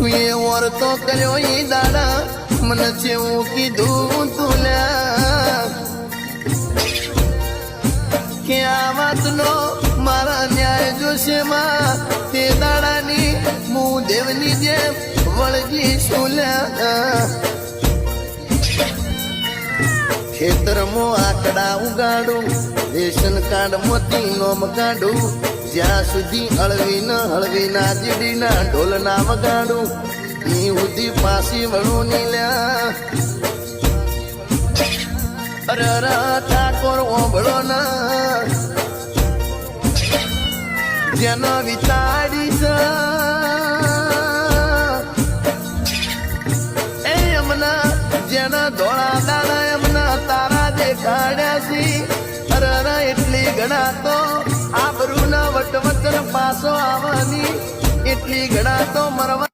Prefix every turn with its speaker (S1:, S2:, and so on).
S1: તું એ ઓરતો કર્યો એ દાડા મને જેવું કીધું તુલ્યા કે આ વાતનો મારા ન્યાય જોશે માં તે દાડાની હું દેવની જેમ વળગી સુલ્યા ખેતરમાં આકડા ઉગાડું રેશન કાર્ડ મોતી નોમ કાઢું જ્યાં સુધી હળવી ના જીડીના ઢોલ ના વગાડું એ સુધી પાછી વળું નીલ્યા અરે ઠાકોર ઓભળો ના જેનો વિતાડી છે એ એમના જેના ધોળા દાડા એમના તારા દેખાડ્યા છે અરે એટલી ગણા તો આબરૂના વટવચન પાછો આવવાની એટલી ગણા તો મરવા